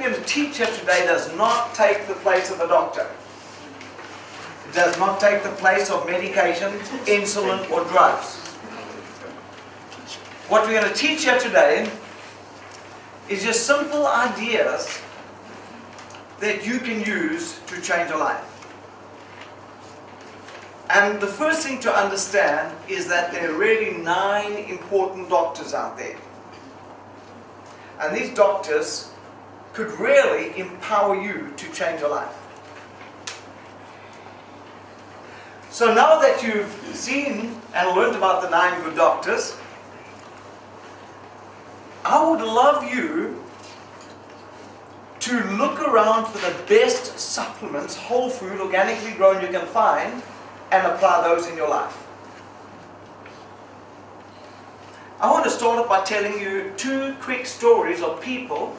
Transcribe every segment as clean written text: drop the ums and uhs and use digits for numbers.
going to teach you today does not take the place of a doctor. It does not take the place of medication, insulin, or drugs. What we're going to teach you today is just simple ideas that you can use to change your life. And the first thing to understand is that there are really 9 important doctors out there. And these doctors could really empower you to change your life. So now that you've seen and learned about the 9 good doctors, I would love you to look around for the best supplements, whole food, organically grown you can find, and apply those in your life. I want to start off by telling you 2 quick stories of people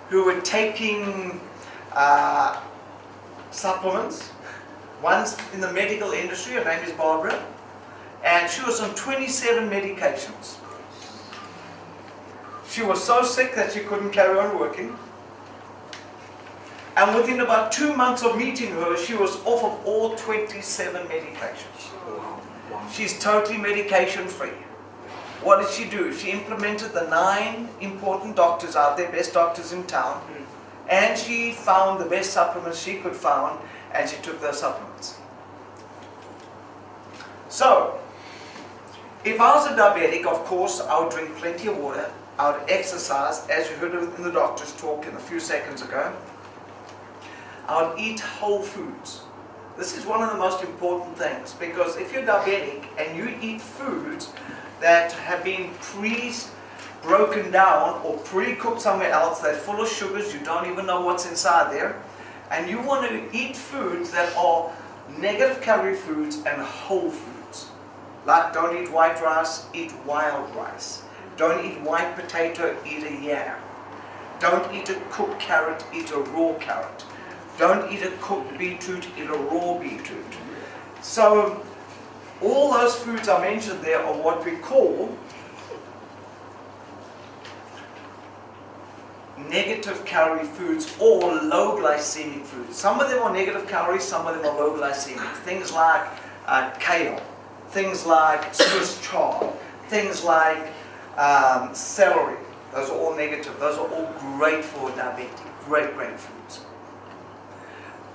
who were taking supplements. One's in the medical industry, her name is Barbara, and she was on 27 medications. She was so sick that she couldn't carry on working. And within about 2 months of meeting her, she was off of all 27 medications. She's totally medication free. What did she do? She implemented the 9 important doctors out there, best doctors in town, and she found the best supplements she could find, and she took those supplements. So, if I was a diabetic, of course, I would drink plenty of water, I would exercise, as you heard in the doctor's talk in a few seconds ago. I would eat whole foods. This is one of the most important things, because if you're diabetic and you eat foods that have been broken down or pre-cooked somewhere else, they're full of sugars, you don't even know what's inside there, and you want to eat foods that are negative calorie foods and whole foods. Like, don't eat white rice, eat wild rice. Don't eat white potato, eat a yam. Don't eat a cooked carrot, eat a raw carrot. Don't eat a cooked beetroot, eat a raw beetroot. So, all those foods I mentioned there are what we call negative calorie foods or low glycemic foods. Some of them are negative calories, some of them are low glycemic. Things like kale, things like Swiss chard, things like celery. Those are all negative. Those are all great for diabetic. Great foods.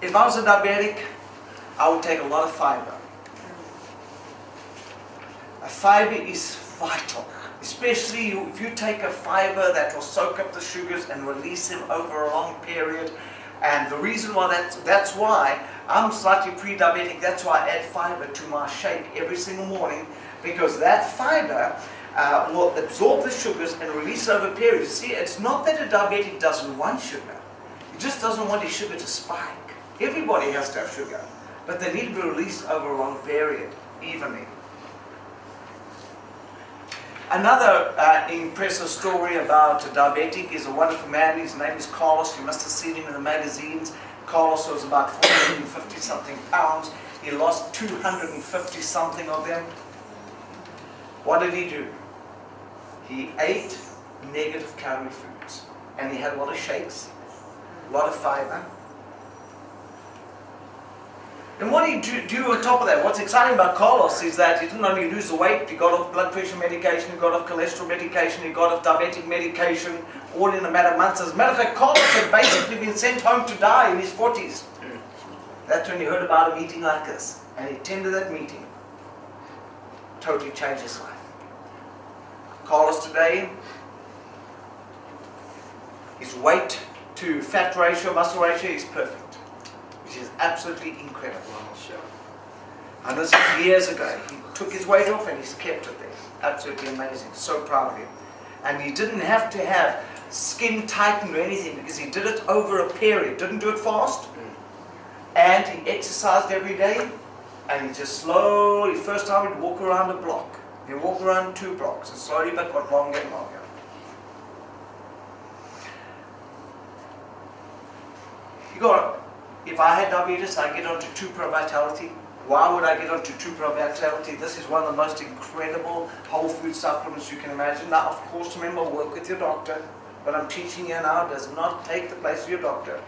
If I was a diabetic, I would take a lot of fiber. Fiber is vital, especially if you take a fiber that will soak up the sugars and release them over a long period. And the reason why that's why I'm slightly pre-diabetic. That's why I add fiber to my shake every single morning, because that fiber will absorb the sugars and release over a period. See, it's not that a diabetic doesn't want sugar. He just doesn't want his sugar to spike. Everybody has to have sugar, but they need to be released over a long period, evenly. Another impressive story about a diabetic is a wonderful man. His name is Carlos. You must have seen him in the magazines. Carlos was about 450 something pounds. He lost 250 something of them. What did he do? He ate negative calorie foods, and he had a lot of shakes, a lot of fiber. And what did he do on top of that? What's exciting about Carlos is that he didn't only lose the weight, he got off blood pressure medication, he got off cholesterol medication, he got off diabetic medication, all in a matter of months. As a matter of fact, Carlos had basically been sent home to die in his 40s. That's when he heard about a meeting like this, and he attended that meeting. Totally changed his life. Carlos today, his weight to fat ratio, muscle ratio is perfect, which is absolutely incredible. And this was years ago. He took his weight off and he's kept it there. Absolutely amazing. So proud of him. And he didn't have to have skin tightened or anything, because he did it over a period. Didn't do it fast. And he exercised every day. And he just slowly, first time he'd walk around a block. He'd walk around 2 blocks. And slowly but got longer and longer. If I had diabetes, I'd get onto 2-Pro Vitality. Why would I get onto 2-Pro Vitality? This is one of the most incredible whole food supplements you can imagine. Now, of course, remember, work with your doctor. What I'm teaching you now does not take the place of your doctor.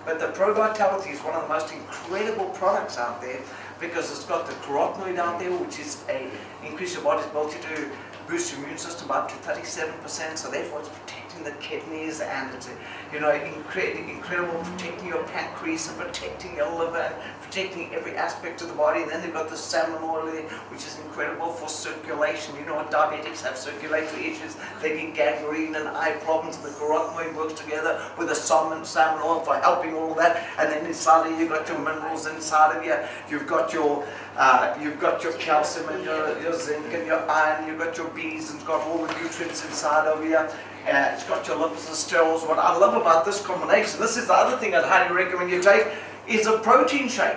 But the Pro Vitality is one of the most incredible products out there because it's got the carotenoid out there, which is a increase your body's ability to boost your immune system up to 37%. So therefore, it's protecting the kidneys, and it's incredible protecting your pancreas and protecting your liver and protecting every aspect of the body. And then they've got the salmon oil there, which is incredible for circulation. You know what diabetics have circulatory issues. They get gangrene and eye problems. The carotenoid works together with the salmon oil for helping all that. And then inside of you, you've got your minerals inside of you. You've got your calcium and your zinc and your iron. You've got your B's, and it's got all the nutrients inside of you. It's got your lipids and sterols. What I love about this combination, this is the other thing I'd highly recommend you take, is a protein shake.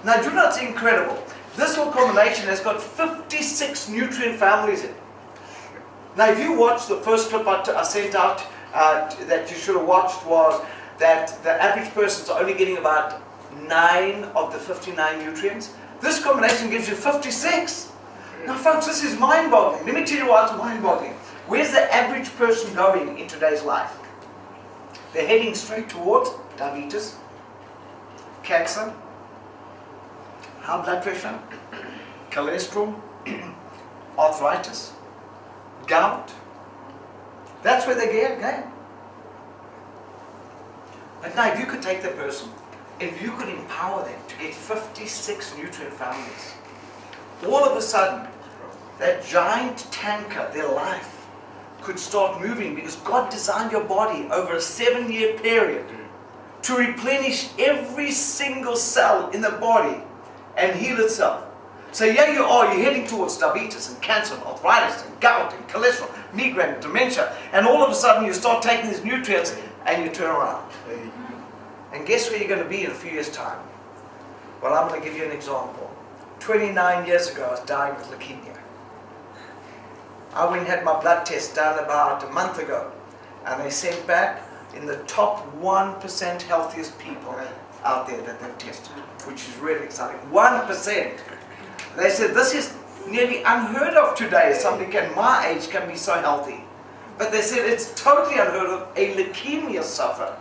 Now, do not think incredible. This whole combination has got 56 nutrient families in it. Now, if you watch the first clip I sent out that you should have watched, was that the average person's only getting about 9 of the 59 nutrients. This combination gives you 56. Now, folks, this is mind-boggling. Let me tell you why it's mind-boggling. Where's the average person going in today's life? They're heading straight towards diabetes, cancer, high blood pressure, cholesterol, arthritis, gout. That's where they get going. But now, if you could take that person, if you could empower them to get 56 nutrient families, all of a sudden, that giant tanker, their life, could start moving, because God designed your body over a 7-year period to replenish every single cell in the body and heal itself. So here you are, you're heading towards diabetes and cancer and arthritis and gout and cholesterol, migraine, dementia, and all of a sudden you start taking these nutrients and you turn around. And guess where you're going to be in a few years' time? Well, I'm going to give you an example. 29 years ago, I was dying with leukemia. I went and had my blood test done about a month ago, and they sent back in the top 1% healthiest people out there that they've tested, which is really exciting. 1%. They said this is nearly unheard of today. Somebody my age can be so healthy. But they said it's totally unheard of a leukemia sufferer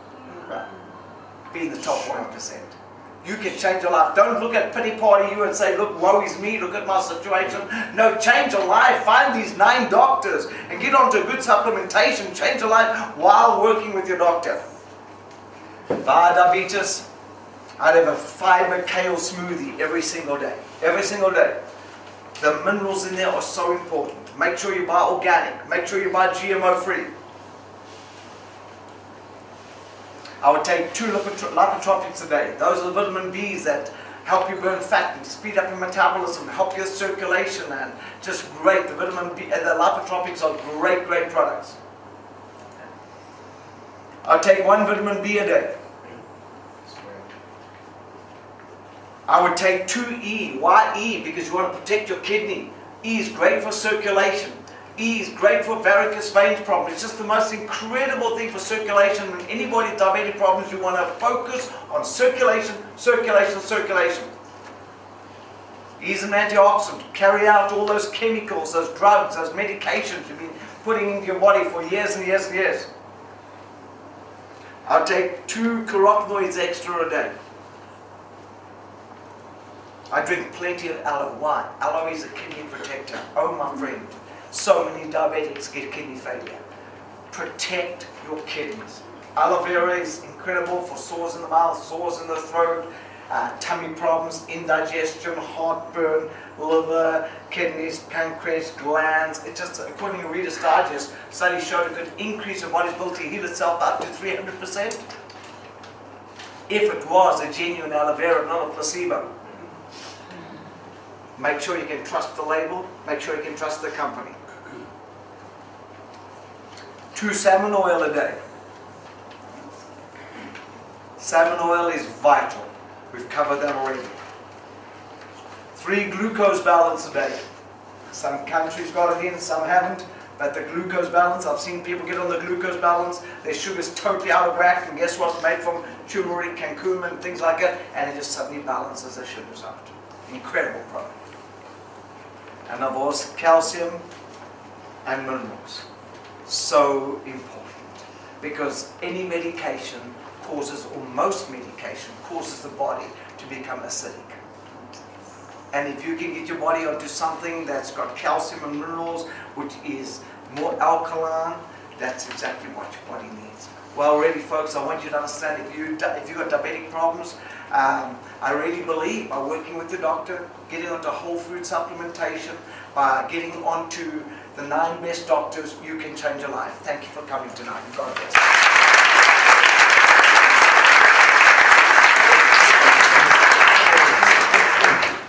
be in the top 1%. You can change your life. Don't look at pity party you and say, look, woe is me, look at my situation. No, change your life. Find these 9 doctors and get onto a good supplementation. Change your life while working with your doctor. If I had diabetes, I'd have a fiber kale smoothie every single day. Every single day. The minerals in there are so important. Make sure you buy organic. Make sure you buy GMO free. I would take 2 lipotropics a day. Those are the vitamin Bs that help you burn fat and speed up your metabolism, help your circulation, and just great. The vitamin B, the lipotropics are great products. I'll take 1 vitamin B a day. I would take 2 E. Why E? Because you want to protect your kidney. E is great for circulation. E is great for varicose veins problems. It's just the most incredible thing for circulation. When anybody with diabetic problems, you want to focus on circulation. E is an antioxidant. Carry out all those chemicals, those drugs, those medications you've been putting into your body for years and years and years. I'll take 2 carotenoids extra a day. I drink plenty of aloe. Why? Aloe is a kidney protector. Oh, my friend. So many diabetics get kidney failure. Protect your kidneys. Aloe vera is incredible for sores in the mouth, sores in the throat, tummy problems, indigestion, heartburn, liver, kidneys, pancreas, glands. It just, according to Reader's Digest, studies showed it could increase your body's ability to heal itself up to 300%. If it was a genuine aloe vera, not a placebo. Make sure you can trust the label. Make sure you can trust the company. 2 salmon oil a day. Salmon oil is vital. We've covered that already. 3 glucose balance a day. Some countries got it in, some haven't. But the glucose balance, I've seen people get on the glucose balance. Their sugar's totally out of whack. And guess what's made from turmeric, curcuma, and things like that. And it just suddenly balances their sugars out. Incredible product. And of course, calcium and minerals. So important. because any medication causes, or most medication causes the body to become acidic. And if you can get your body onto something that's got calcium and minerals, which is more alkaline, that's exactly what your body needs. Well, really, folks, I want you to understand, if you've got diabetic problems, I really believe by working with the doctor, getting onto whole food supplementation, by getting onto the 9 best doctors, you can change your life. Thank you for coming tonight. God bless.